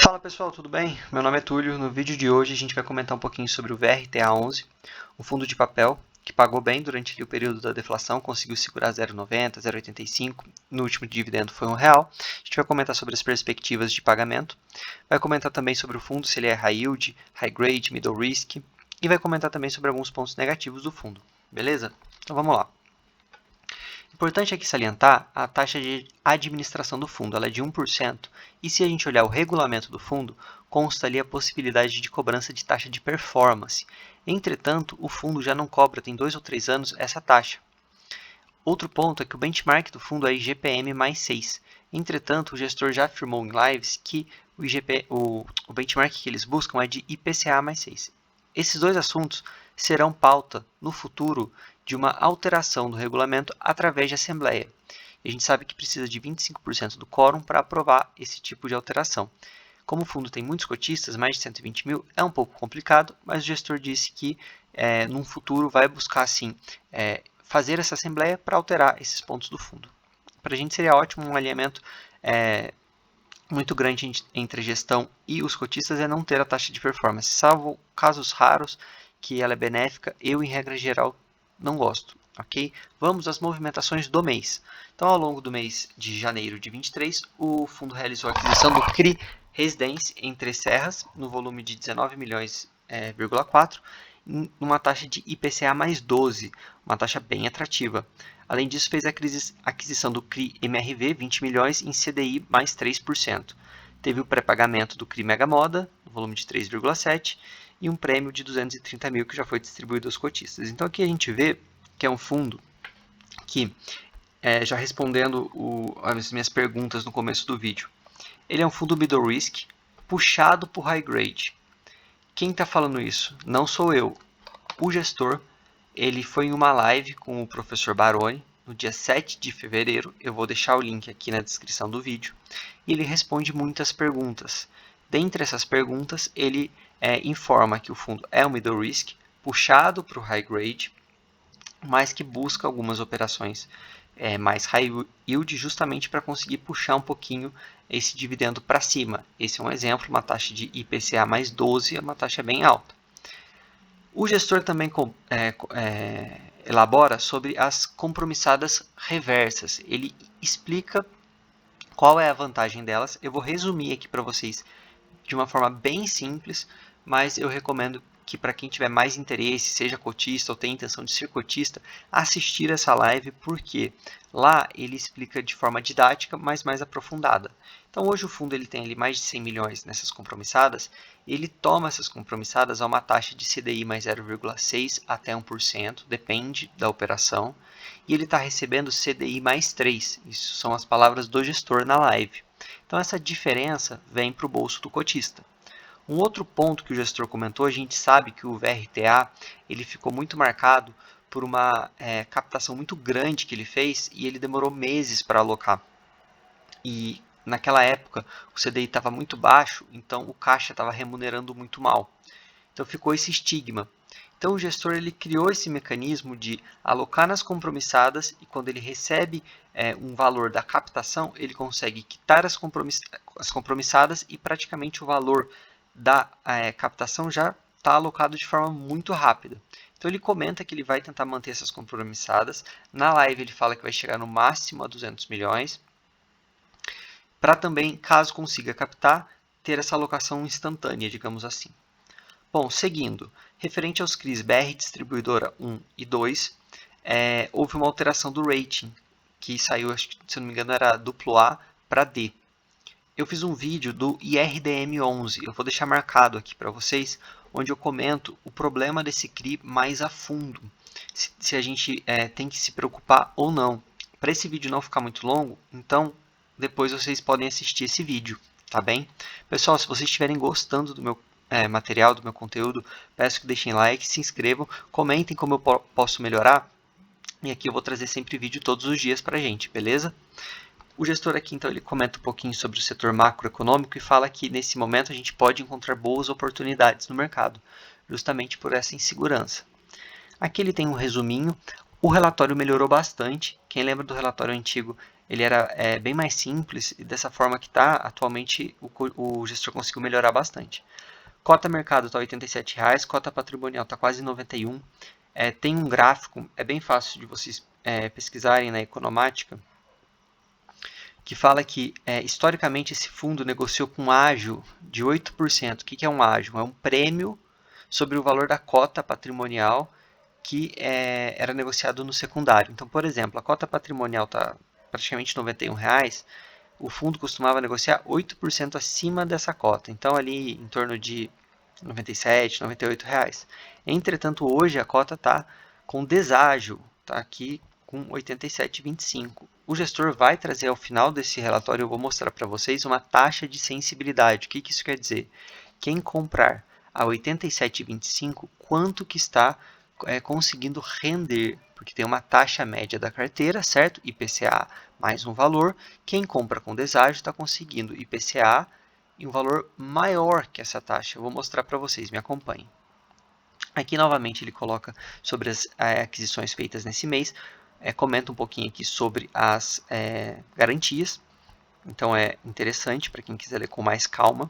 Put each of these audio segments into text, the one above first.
Fala pessoal, tudo bem? Meu nome é Túlio. No vídeo de hoje a gente vai comentar um pouquinho sobre o VRTA11, um fundo de papel que pagou bem durante o período da deflação, conseguiu segurar 0,90, 0,85, no último dividendo foi R$1. A gente vai comentar sobre as perspectivas de pagamento, vai comentar também sobre o fundo, se ele é high yield, high grade, middle risk, e vai comentar também sobre alguns pontos negativos do fundo, beleza? Então vamos lá. Importante aqui salientar a taxa de administração do fundo, ela é de 1%, e se a gente olhar o regulamento do fundo, consta ali a possibilidade de cobrança de taxa de performance. Entretanto, o fundo já não cobra, tem 2 ou 3 anos, essa taxa. Outro ponto é que o benchmark do fundo é IGPM mais 6. Entretanto, o gestor já afirmou em lives que o benchmark que eles buscam é de IPCA mais 6. Esses dois assuntos serão pauta no futuro de uma alteração do regulamento através de assembleia. E a gente sabe que precisa de 25% do quórum para aprovar esse tipo de alteração. Como o fundo tem muitos cotistas, mais de 120 mil, é um pouco complicado, mas o gestor disse que num futuro vai buscar sim fazer essa assembleia para alterar esses pontos do fundo. Para a gente seria ótimo um alinhamento muito grande entre a gestão e os cotistas é não ter a taxa de performance, salvo casos raros que ela é benéfica, eu em regra geral não gosto, ok? Vamos às movimentações do mês. Então, ao longo do mês de janeiro de 23, o fundo realizou a aquisição do CRI Residência em Três Serras, no volume de 19 milhões,4, numa taxa de IPCA mais 12, uma taxa bem atrativa. Além disso, fez a aquisição do CRI MRV, 20 milhões, em CDI mais 3%. Teve o pré-pagamento do CRI Mega Moda, no volume de 3,7%, e um prêmio de 230 mil que já foi distribuído aos cotistas. Então, aqui a gente vê que é um fundo que, já respondendo as minhas perguntas no começo do vídeo, ele é um fundo middle risk puxado por high grade. Quem está falando isso? Não sou eu. O gestor, ele foi em uma live com o professor Baroni, no dia 7 de fevereiro, eu vou deixar o link aqui na descrição do vídeo, e ele responde muitas perguntas. Dentre essas perguntas, ele informa que o fundo é um middle risk, puxado para o high grade, mas que busca algumas operações mais high yield, justamente para conseguir puxar um pouquinho esse dividendo para cima. Esse é um exemplo, uma taxa de IPCA mais 12, é uma taxa bem alta. O gestor também elabora sobre as compromissadas reversas. Ele explica qual é a vantagem delas. Eu vou resumir aqui para vocês de uma forma bem simples, mas eu recomendo que para quem tiver mais interesse, seja cotista ou tem intenção de ser cotista, assistir essa live, porque lá ele explica de forma didática, mas mais aprofundada. Então hoje o fundo ele tem ali mais de 100 milhões nessas compromissadas, ele toma essas compromissadas a uma taxa de CDI mais 0,6 até 1%, depende da operação, e ele está recebendo CDI mais 3, isso são as palavras do gestor na live. Então essa diferença vem para o bolso do cotista. Um outro ponto que o gestor comentou, a gente sabe que o VRTA ele ficou muito marcado por uma captação muito grande que ele fez e ele demorou meses para alocar. E naquela época o CDI estava muito baixo, então o caixa estava remunerando muito mal. Então ficou esse estigma. Então o gestor ele criou esse mecanismo de alocar nas compromissadas e quando ele recebe um valor da captação, ele consegue quitar as compromissadas e praticamente o valor da captação já está alocado de forma muito rápida. Então ele comenta que ele vai tentar manter essas compromissadas. Na live ele fala que vai chegar no máximo a 200 milhões. Para também, caso consiga captar, ter essa alocação instantânea, digamos assim. Bom, seguindo, referente aos CRIs BR Distribuidora 1 e 2, houve uma alteração do rating, que saiu, acho que, se não me engano, era AA para D. Eu fiz um vídeo do IRDM11, eu vou deixar marcado aqui para vocês, onde eu comento o problema desse CRI mais a fundo, se a gente tem que se preocupar ou não. Para esse vídeo não ficar muito longo, então depois vocês podem assistir esse vídeo, tá bem? Pessoal, se vocês estiverem gostando do meu material, do meu conteúdo, peço que deixem like, se inscrevam, comentem como eu posso melhorar, e aqui eu vou trazer sempre vídeo todos os dias para a gente, beleza? O gestor aqui, então, ele comenta um pouquinho sobre o setor macroeconômico e fala que, nesse momento, a gente pode encontrar boas oportunidades no mercado, justamente por essa insegurança. Aqui ele tem um resuminho. O relatório melhorou bastante. Quem lembra do relatório antigo, ele era bem mais simples e dessa forma que está, atualmente o gestor conseguiu melhorar bastante. Cota mercado está R$ 87,00, cota patrimonial está quase 91. Tem um gráfico, é bem fácil de vocês pesquisarem na Economática, que fala que, historicamente, esse fundo negociou com um ágio de 8%. O que é um ágio? É um prêmio sobre o valor da cota patrimonial que era negociado no secundário. Então, por exemplo, a cota patrimonial está praticamente R$ 91,00, o fundo costumava negociar 8% acima dessa cota. Então, ali em torno de R$ 97, R$ 98,00. Entretanto, hoje a cota está com deságio, está aqui com 87,25. O gestor vai trazer ao final desse relatório, eu vou mostrar para vocês uma taxa de sensibilidade. O que isso quer dizer? Quem comprar a 87,25, quanto que está conseguindo render, porque tem uma taxa média da carteira, certo? IPCA mais um valor. Quem compra com deságio está conseguindo IPCA e um valor maior que essa taxa. Eu vou mostrar para vocês, me acompanhem. Aqui novamente ele coloca sobre as aquisições feitas nesse mês, comenta um pouquinho aqui sobre as garantias, então é interessante para quem quiser ler com mais calma.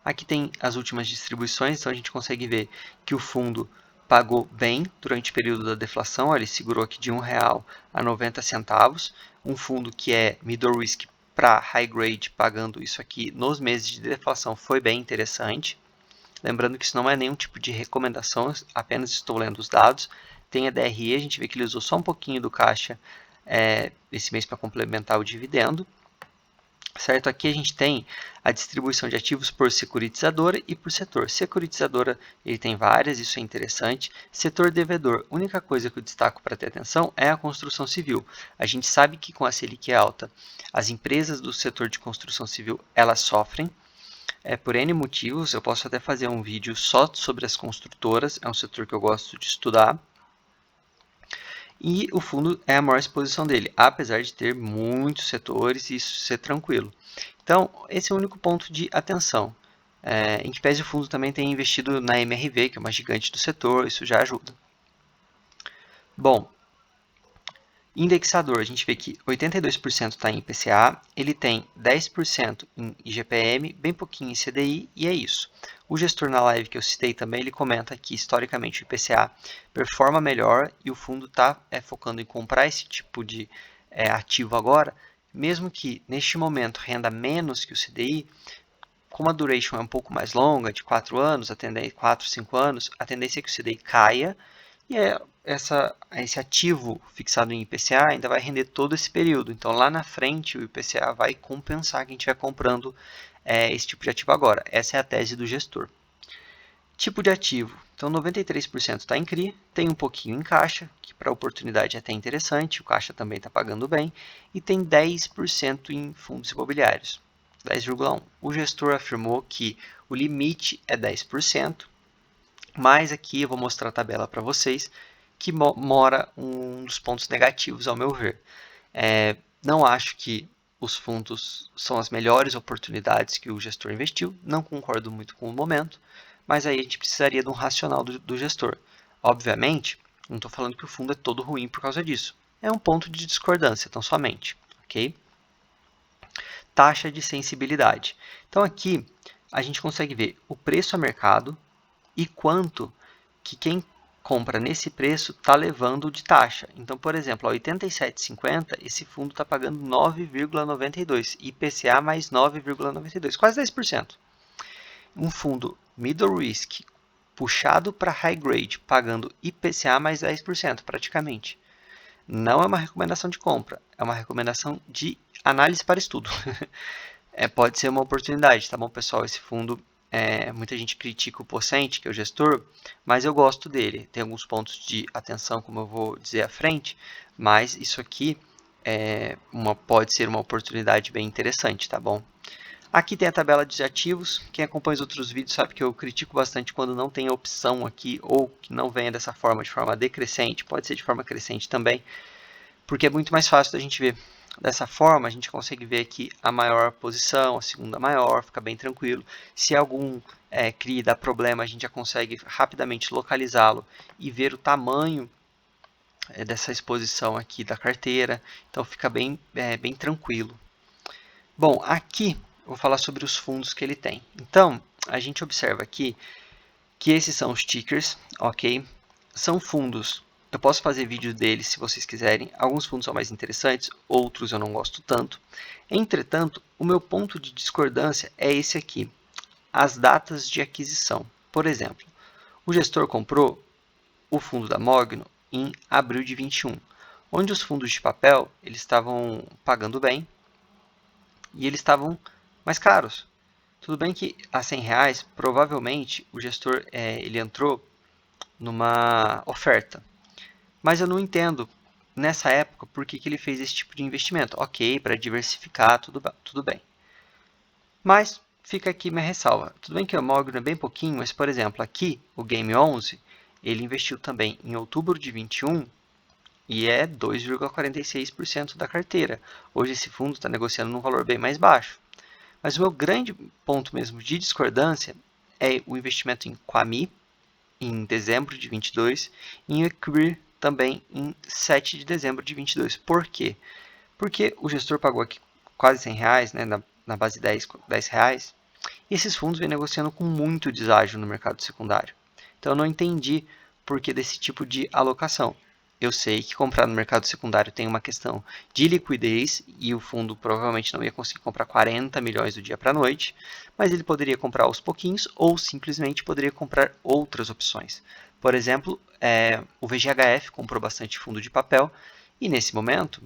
Aqui tem as últimas distribuições, então a gente consegue ver que o fundo pagou bem durante o período da deflação, ele segurou aqui de R$1,00 a 90 centavos, um fundo que é middle risk para high grade, pagando isso aqui nos meses de deflação foi bem interessante. Lembrando que isso não é nenhum tipo de recomendação, apenas estou lendo os dados. Tem a DRE, a gente vê que ele usou só um pouquinho do caixa esse mês para complementar o dividendo. Certo? Aqui a gente tem a distribuição de ativos por securitizadora e por setor. Securitizadora, ele tem várias, isso é interessante. Setor devedor, a única coisa que eu destaco para ter atenção é a construção civil. A gente sabe que com a Selic alta, as empresas do setor de construção civil, elas sofrem. Por N motivos, eu posso até fazer um vídeo só sobre as construtoras, é um setor que eu gosto de estudar. E o fundo é a maior exposição dele, apesar de ter muitos setores e isso ser tranquilo. Então, esse é o único ponto de atenção. Em que pese o fundo também tem investido na MRV, que é uma gigante do setor, isso já ajuda. Bom, indexador, a gente vê que 82% está em IPCA, ele tem 10% em IGPM, bem pouquinho em CDI, e é isso. O gestor na live que eu citei também, ele comenta que historicamente o IPCA performa melhor e o fundo está focando em comprar esse tipo de ativo agora, mesmo que neste momento renda menos que o CDI, como a duration é um pouco mais longa, de 4 anos, 4, 5 anos, a tendência é que o CDI caia e esse ativo fixado em IPCA ainda vai render todo esse período. Então, lá na frente, o IPCA vai compensar quem estiver comprando esse tipo de ativo agora. Essa é a tese do gestor. Tipo de ativo. Então, 93% está em CRI, tem um pouquinho em caixa, que para a oportunidade é até interessante, o caixa também está pagando bem, e tem 10% em fundos imobiliários, 10,1%. O gestor afirmou que o limite é 10%, mas aqui eu vou mostrar a tabela para vocês, que mora um dos pontos negativos, ao meu ver. Não acho que os fundos são as melhores oportunidades que o gestor investiu, não concordo muito com o momento, mas aí a gente precisaria de um racional do gestor. Obviamente, não estou falando que o fundo é todo ruim por causa disso. É um ponto de discordância, tão somente. Ok? Taxa de sensibilidade. Então aqui a gente consegue ver o preço a mercado e quanto que quem compra nesse preço está levando de taxa. Então, por exemplo, a 87,50, esse fundo está pagando 9,92, IPCA mais 9,92, quase 10%. Um fundo middle risk puxado para high grade, pagando IPCA mais 10%, praticamente. Não é uma recomendação de compra, é uma recomendação de análise para estudo. Pode ser uma oportunidade, tá bom, pessoal? Esse fundo, muita gente critica o Pocente, que é o gestor, mas eu gosto dele. Tem alguns pontos de atenção, como eu vou dizer à frente, mas isso aqui pode ser uma oportunidade bem interessante, tá bom? Aqui tem a tabela de ativos. Quem acompanha os outros vídeos sabe que eu critico bastante quando não tem a opção aqui ou que não venha dessa forma, de forma decrescente. Pode ser de forma crescente também, porque é muito mais fácil da gente ver. Dessa forma, a gente consegue ver aqui a maior posição, a segunda maior, fica bem tranquilo. Se algum CRI dá problema, a gente já consegue rapidamente localizá-lo e ver o tamanho dessa exposição aqui da carteira, então fica bem tranquilo. Bom, aqui eu vou falar sobre os fundos que ele tem. Então, a gente observa aqui que esses são os tickers, ok? São fundos, eu posso fazer vídeo deles se vocês quiserem. Alguns fundos são mais interessantes, outros eu não gosto tanto. Entretanto, o meu ponto de discordância é esse aqui, as datas de aquisição. Por exemplo, o gestor comprou o fundo da Mogno em abril de 21, onde os fundos de papel eles estavam pagando bem e eles estavam mais caros. Tudo bem que a R$100, provavelmente o gestor ele entrou numa oferta, mas eu não entendo nessa época por que ele fez esse tipo de investimento. Ok, para diversificar, tudo bem. Mas fica aqui minha ressalva. Tudo bem que o Mogno é bem pouquinho, mas por exemplo, aqui o Game 11, ele investiu também em outubro de 21 e é 2,46% da carteira. Hoje esse fundo está negociando num valor bem mais baixo. Mas o meu grande ponto mesmo de discordância é o investimento em Quami, em dezembro de 22, e em Equir também em 7 de dezembro de 22. Por quê? Porque o gestor pagou aqui quase R$100, né, na base de R$10, e esses fundos vêm negociando com muito deságio no mercado secundário. Então eu não entendi por que desse tipo de alocação. Eu sei que comprar no mercado secundário tem uma questão de liquidez e o fundo provavelmente não ia conseguir comprar 40 milhões do dia para a noite, mas ele poderia comprar aos pouquinhos ou simplesmente poderia comprar outras opções. Por exemplo, o VGHF comprou bastante fundo de papel e nesse momento,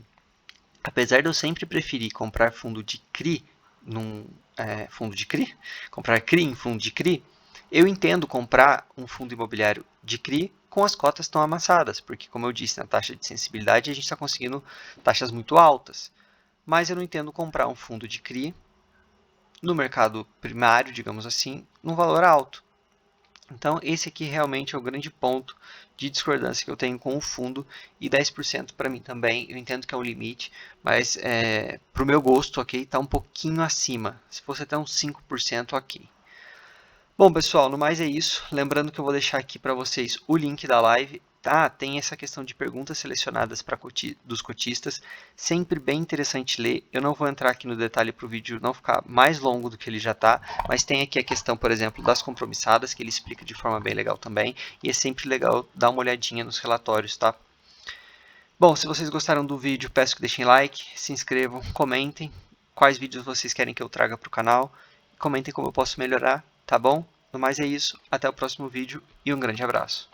apesar de eu sempre preferir comprar fundo de CRI fundo de CRI, comprar CRI em fundo de CRI, eu entendo comprar um fundo imobiliário de CRI com as cotas tão amassadas, porque como eu disse, na taxa de sensibilidade a gente está conseguindo taxas muito altas. Mas eu não entendo comprar um fundo de CRI no mercado primário, digamos assim, num valor alto. Então, esse aqui realmente é o grande ponto de discordância que eu tenho com o fundo, e 10% para mim também, eu entendo que é um limite, mas para o meu gosto, ok, está um pouquinho acima. Se fosse até uns 5%, ok. Bom, pessoal, no mais é isso. Lembrando que eu vou deixar aqui para vocês o link da live. Tá, tem essa questão de perguntas selecionadas dos cotistas, sempre bem interessante ler. Eu não vou entrar aqui no detalhe para o vídeo não ficar mais longo do que ele já está, mas tem aqui a questão, por exemplo, das compromissadas, que ele explica de forma bem legal também, e é sempre legal dar uma olhadinha nos relatórios, tá? Bom, se vocês gostaram do vídeo, peço que deixem like, se inscrevam, comentem quais vídeos vocês querem que eu traga para o canal, comentem como eu posso melhorar, tá bom? No mais é isso, até o próximo vídeo e um grande abraço.